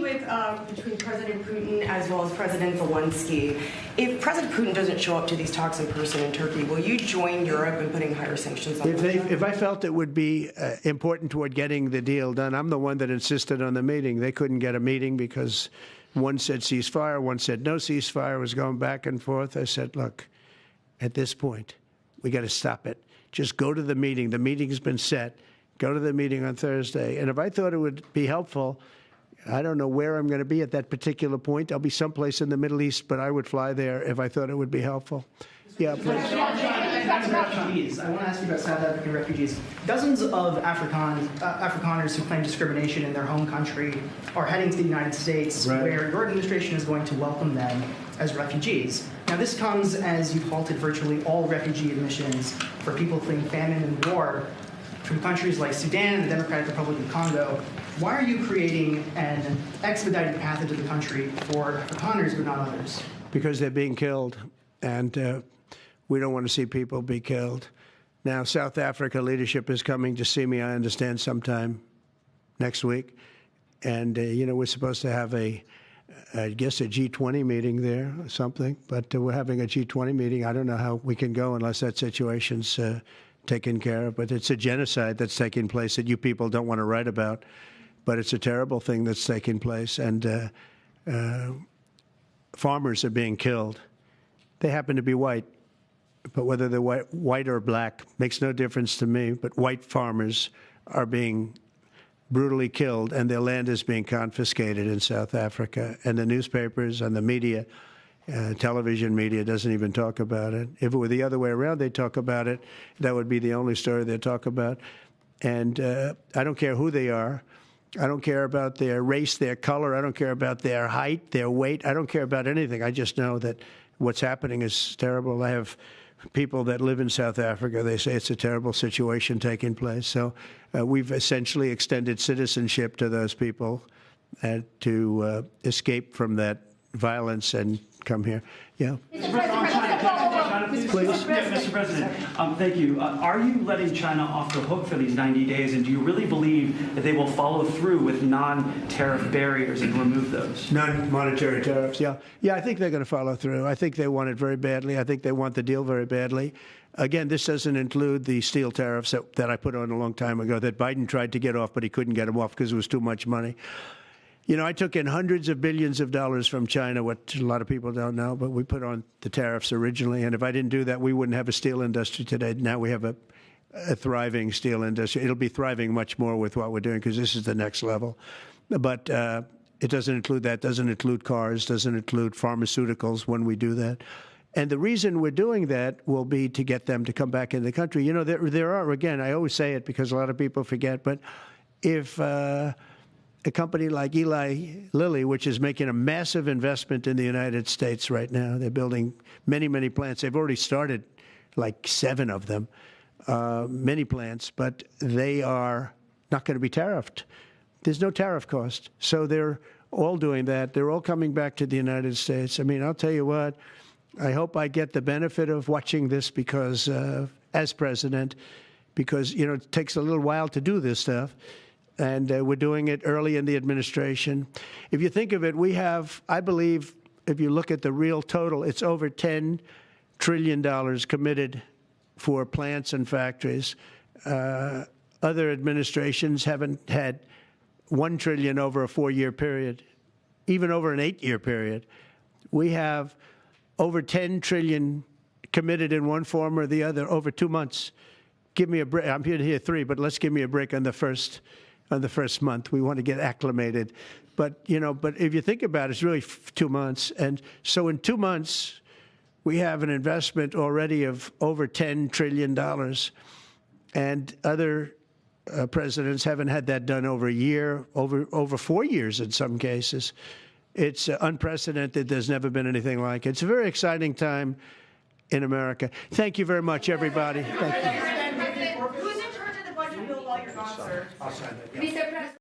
meeting with between President Putin as well as President Zelenskyy. If President Putin doesn't show up to these talks in person in Turkey, will you join Europe in putting higher sanctions on Russia? If I felt it would be important toward getting the deal done, I'm the one that insisted on the meeting. They couldn't get a meeting because one said ceasefire, one said no ceasefire. It was going back and forth. I said, look, at this point, we got to stop it. Just go to the meeting. The meeting's been set. Go to the meeting on Thursday. And if I thought it would be helpful, I don't know where I'm going to be at that particular point. I'll be someplace in the Middle East, but I would fly there if I thought it would be helpful. Yeah, please. Refugees. I want to ask you about South African refugees. Dozens of Afrikaners who claim discrimination in their home country are heading to the United States, right, where your administration is going to welcome them as refugees. Now, this comes as you've halted virtually all refugee admissions for people fleeing famine and war from countries like Sudan and the Democratic Republic of Congo. Why are you creating an expedited path into the country for Afrikaners but not others? Because they're being killed, and we don't want to see people be killed. Now, South Africa leadership is coming to see me, I understand, sometime next week. And, you know, we're supposed to have I guess a G20 meeting there or something. But we're having a G20 meeting. I don't know how we can go unless that situation's taken care of. But it's a genocide that's taking place that you people don't want to write about. But it's a terrible thing that's taking place. And farmers are being killed. They happen to be white. But whether they're white or black makes no difference to me. But white farmers are being brutally killed, and their land is being confiscated in South Africa. And the newspapers and the media, television media, doesn't even talk about it. If it were the other way around, they'd talk about it. That would be the only story they'd talk about. And I don't care who they are. I don't care about their race, their color. I don't care about their height, their weight. I don't care about anything. I just know that what's happening is terrible. I have people that live in South Africa. They say it's a terrible situation taking place. So we've essentially extended citizenship to those people to escape from that violence and come here. Yeah. Please. Mr. President, thank you. Are you letting China off the hook for these 90 days, and do you really believe that they will follow through with non-tariff barriers and remove those? Non-monetary tariffs, yeah. Yeah, I think they're going to follow through. I think they want it very badly. I think they want the deal very badly. Again, this doesn't include the steel tariffs that I put on a long time ago that Biden tried to get off, but he couldn't get them off because it was too much money. You know, I took in hundreds of billions of dollars from China, what a lot of people don't know, but we put on the tariffs originally. And if I didn't do that, we wouldn't have a steel industry today. Now we have a thriving steel industry. It'll be thriving much more with what we're doing because this is the next level. But it doesn't include that, doesn't include cars, doesn't include pharmaceuticals when we do that. And the reason we're doing that will be to get them to come back in the country. You know, there are, again, I always say it because a lot of people forget, but if a company like Eli Lilly, which is making a massive investment in the United States right now. They're building many, many plants. They've already started like 7 of them, many plants, but they are not going to be tariffed. There's no tariff cost. So they're all doing that. They're all coming back to the United States. I mean, I'll tell you what, I hope I get the benefit of watching this because, as president, because, you know, it takes a little while to do this stuff. And we're doing it early in the administration. If you think of it, we have, I believe, if you look at the real total, it's over $10 trillion committed for plants and factories. Other administrations haven't had $1 trillion over a 4-year period, even over an 8-year period. We have over $10 trillion committed in one form or the other over 2 months. Give me a break. I'm here to hear 3, but let's give me a break on the first month. We want to get acclimated. But, you know, but if you think about it, it's really 2 months. And so in 2 months, we have an investment already of over $10 trillion. And other presidents haven't had that done over a year, over 4 years in some cases. It's unprecedented. There's never been anything like it. It's a very exciting time in America. Thank you very much, everybody. Thank you. Who's in charge of the budget bill while you're gone, sir? I'll sign it. Yeah.